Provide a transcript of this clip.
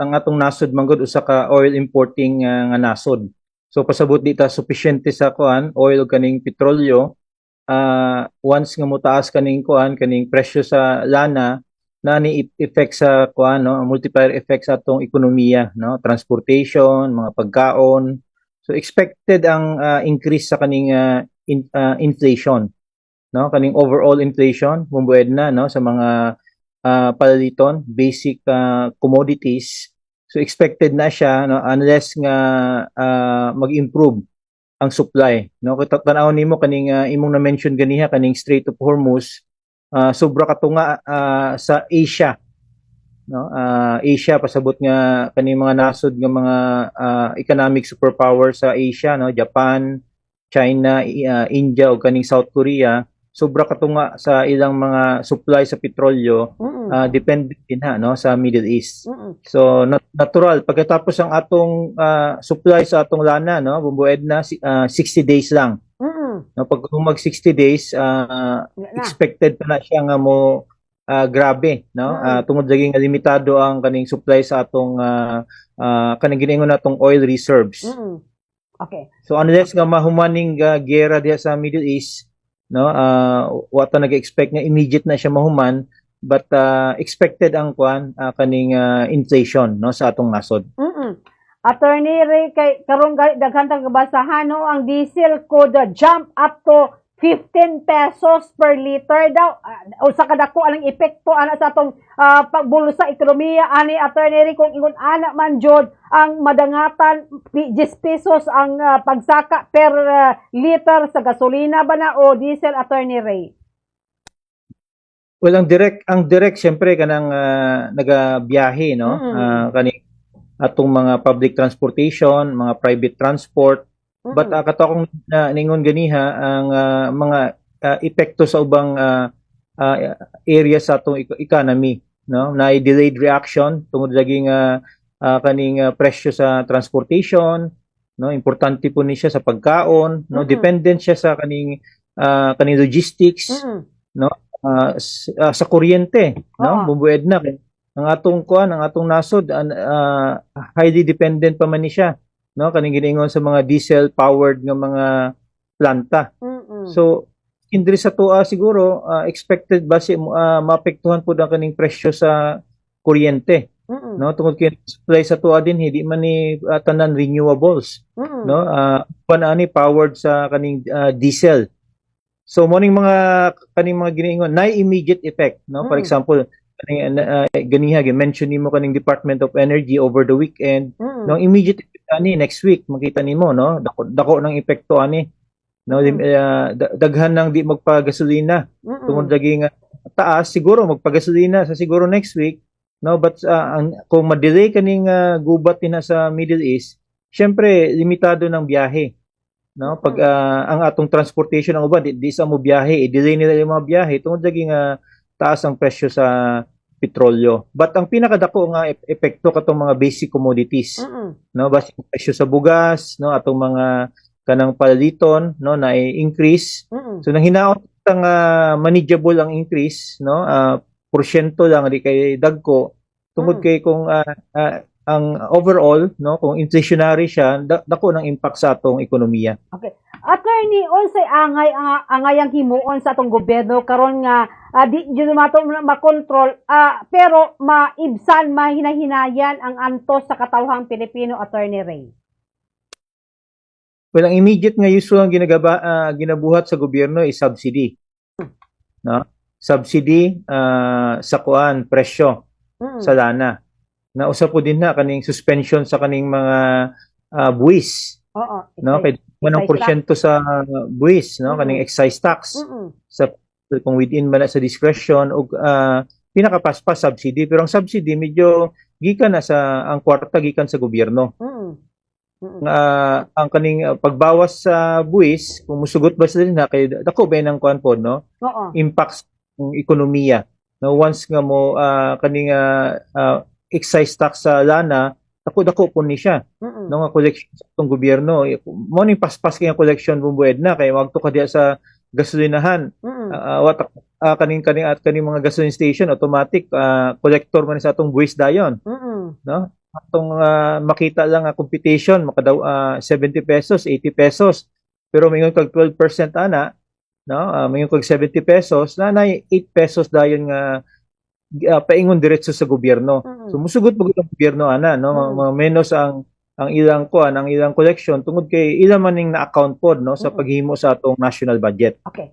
ang atong nasod manggod usa ka oil importing nga nasod. So pasabot di ta sufficiente sa kuan oil o kaning petrolyo, once nga motaas kaning presyo sa lana na ni effect sa kuan no, multiplier effect sa atong ekonomiya no, transportation, mga pagkaon. So expected ang increase sa kaning inflation no, kaning overall inflation bumbued na no sa mga palaliton, basic commodities. So expected na siya no unless nga mag-improve ang supply no. Tan-aw nimo kaning imong na mention ganiha kaning Strait of Hormuz, sobra katunga sa Asia no. Asia pasabot nga kaning mga nasod nga mga economic superpower sa Asia no, Japan, China, India o kaning South Korea, sobra katunga sa ilang mga supply sa petrolyo, dependent din ha no sa Middle East. So natural pagkatapos ang atong supply sa atong lana no, bumbued na 60 days lang. No, pag mag 60 days expected pa na siya nga mo grabe no, tungod lagi nga limitado ang kaning supply sa atong kaning giningon natong oil reserves. Okay. So unless nga mahumaning giyera diha sa Middle East no, wata nag-expect nga immediate na siya mahuman, but expected ang kuan kaning inflation no sa atong nasod. Attorney Ray, kay karon daghan tang kabasahan no, ang diesel could jump up to 15 pesos per liter daw. Usa ka dako ang epekto ana sa atong pagbulo sa ekonomiya ani Attorney Ray, kung ingon ana man jud ang madangatan 10 pesos ang pagsaka per liter sa gasolina ba na o diesel, Attorney Ray? Well, ang direct syempre kanang nagabiyahe no, kaning atong mga public transportation, mga private transport. But kato akong ningon ganiha ang mga epekto sa ubang area sa atong economy no, na delayed reaction tungod lagi nga kaning presyo sa transportation no, importante po ni siya sa pagkaon no, dependent siya sa kaning logistics no, sa kuryente no, bumbued na ang atong nasod highly dependent pa man ni siya no, kaning giningon sa mga diesel powered nga mga planta. So indri sa tuwa siguro expected ba si maapektuhan pud ang kaning presyo sa kuryente no, tungod kay supply sa tuwa din hindi man ni tanan renewables no, ani powered sa kaning diesel. So morning mga kaning mga giningon na immediate effect no, for example ganiha mention nimo kaning Department of Energy over the weekend no, immediate effect ani next week makita nimo no, dako ng epekto ani no, daghan nang di magpagasolina tungod lagi nga taas, siguro magpagasolina sa siguro next week no, but kung ma-delay kaning gubat din sa Middle East, syempre limitado ng biyahe no, pag ang atong transportation ang uban di sa mo biyahe, i-delay nila yung mga biyahe tungod lagi nga taas ang presyo sa petrolyo. But ang pinakadako nga epekto katong mga basic commodities no, basic presyo sa bugas no, atong mga kanang palaliton no na increase. So nang hinaot ang manageable ang increase no, porsyento lang di kay dagko tungod kay kung ang overall no, kung inflationary siya dako ng impact sa atong ekonomiya. Okay. Attorney, unsay angay ang himuon sa atong gobyerno karon nga di jud makontrol pero maibsan mahinahinayan ang antos sa katawhang Pilipino, Attorney Ray? Well, ang immediate nga usual ang ginabuhat sa gobyerno is subsidy. No? Subsidy sa kuan presyo sa lana. Na usa po din na kaning suspension sa kaning mga buwis. No, kay manong porsyento sa buwis no, kaning excise tax sa kung within man sa discretion og pinakapaspas subsidy, pero ang subsidy medyo gikan na sa ang kwarta gikan sa gobyerno. Ang kaning pagbawas sa buwis kung musugot ba sila na kay dako ba nang kuan pod no, impacts ng ekonomiya no, once nga mo kaning excise tax sa lana dako po ni siya no, nga collection sa itong gobyerno mo ning paspas kay ang collection bumbued na kay magto ka diya sa gasolinahan kaning mga gasoline station automatic collector man sa atong buwis dayon no, atong makita lang nga competition makadaw 70 pesos, 80 pesos. Pero mingon kag 12% ana, no? Mingon kag 70 pesos, nanay 8 pesos dayon nga paingon diretso sa gobyerno. So musugot pag ang gobyerno ana, no? Mga menos ang ilang kuan, ang ilang collection tungod kay ilang maning na-account pod no sa paghimo sa atong national budget. Okay.